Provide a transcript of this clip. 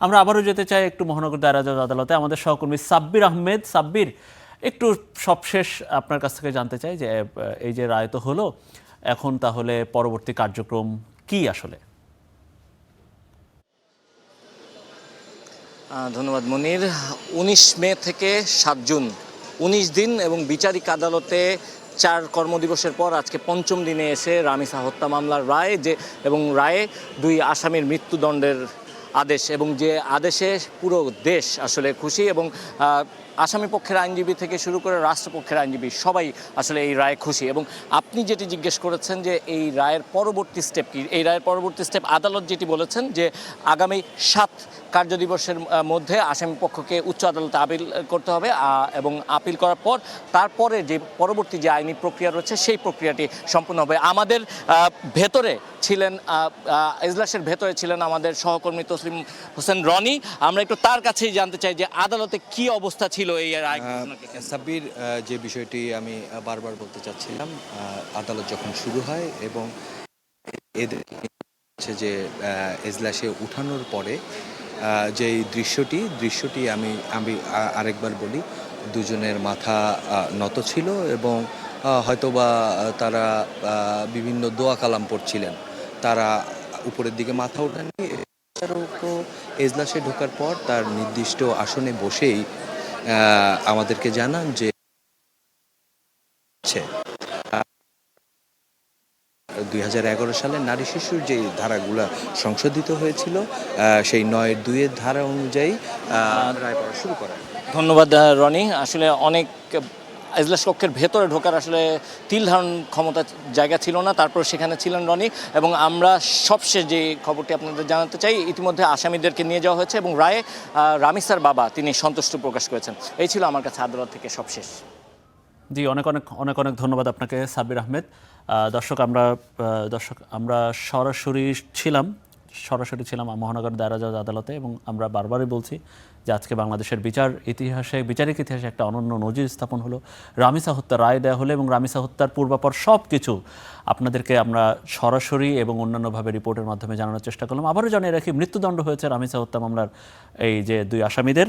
আমরা আবারও যেতে চাই একটু মহানগর দায়রা জজ আদালতে। আমাদের সহকর্মী সাব্বির আহমেদ। সাব্বির, একটু সবশেষ আপনার কাছ থেকে জানতে চাই যে এই যে রায় তো হলো, এখন তাহলে পরবর্তী কার্যক্রম কি আসলে? ধন্যবাদ মনির। ১৯ মে থেকে ৭ জুন ১৯ দিন এবং বিচারিক আদালতে ৪ কর্মদিবসের পর আজকে পঞ্চম দিনে এসে রামিসা হত্যা মামলার রায় এবং রায়ে ২ আসামির মৃত্যুদণ্ডের আদেশ, এবং যে আদেশে পুরো দেশ আসলে খুশি, এবং আসামি পক্ষের আইনজীবী থেকে শুরু করে রাষ্ট্রপক্ষের আইনজীবী সবাই আসলে এই রায়ে খুশি। এবং আপনি যেটি জিজ্ঞেস করেছেন যে এই রায়ের পরবর্তী স্টেপ কি, এই রায়ের পরবর্তী স্টেপ আদালত যেটি বলেছেন যে আগামী ৭ কার্যদিবসের মধ্যে আসামি পক্ষকে উচ্চ আদালতে আপিল করতে হবে, এবং আপিল করার পর তারপরে যে পরবর্তী যে আইনি প্রক্রিয়া রয়েছে সেই প্রক্রিয়াটি সম্পূর্ণ হবে। আমাদের ভেতরে ছিলেন, এজলাসের ভেতরে ছিলেন আমাদের সহকর্মী তসলিম হোসেন রনি। আমরা একটু তার কাছেই জানতে চাই যে আদালতে কি অবস্থা ছিল এই রায়। সাব্বির, যে বিষয়টি আমি বারবার বলতে চাচ্ছিলাম, আদালত যখন শুরু হয় এবং এদের যে এজলাসে উঠানোর পরে যে দৃশ্যটি আমি আরেকবার বলি, দুজনের মাথা নত ছিল এবং হয়তোবা তারা বিভিন্ন দোয়া কালাম পড়ছিলেন। তারা উপরের দিকে মাথা ওঠাননি। এজলাসে ঢোকার পর তার নির্দিষ্ট আসনে বসেই আমাদেরকে জানান যে ২০১১ সালে নারী শিশুর যে ধারাগুলা সংশোধিত হয়েছিল, সেই ৯-২ ধারা অনুযায়ী রায় পড়া শুরু করা। ধন্যবাদ রনি। আসলে অনেক এজলাস কক্ষের ভেতরে ঢোকার আসলে তিল ধারণ ক্ষমতা জায়গা ছিল না, তারপর সেখানে ছিলেন রনি। এবং আমরা সবশেষ যে খবরটি আপনাদের জানাতে চাই, ইতিমধ্যে আসামিদেরকে নিয়ে যাওয়া হয়েছে এবং রায়ে রামিসার বাবা তিনি সন্তুষ্টি প্রকাশ করেছেন। এই ছিল আমার কাছে আদালত থেকে সবশেষ। জি, অনেক অনেক অনেক অনেক ধন্যবাদ আপনাকে সাব্বির আহমেদ। দর্শক, আমরা সরাসরি ছিলাম মহানগর দায়রা জজ আদালতে, এবং আমরা বারবারই বলছি যে আজকে বাংলাদেশের বিচারিক ইতিহাসে একটা অনন্য নজির স্থাপন হলো। রামিসা হত্যার রায় দেওয়া হলো এবং রামিসা হত্যার পূর্বাপর সব কিছু আপনাদেরকে আমরা সরাসরি এবং অন্যান্যভাবে রিপোর্টের মাধ্যমে জানানোর চেষ্টা করলাম। আবারও জানিয়ে রাখি, মৃত্যুদণ্ড হয়েছে রামিসা হত্যা মামলার এই যে 2 আসামিদের।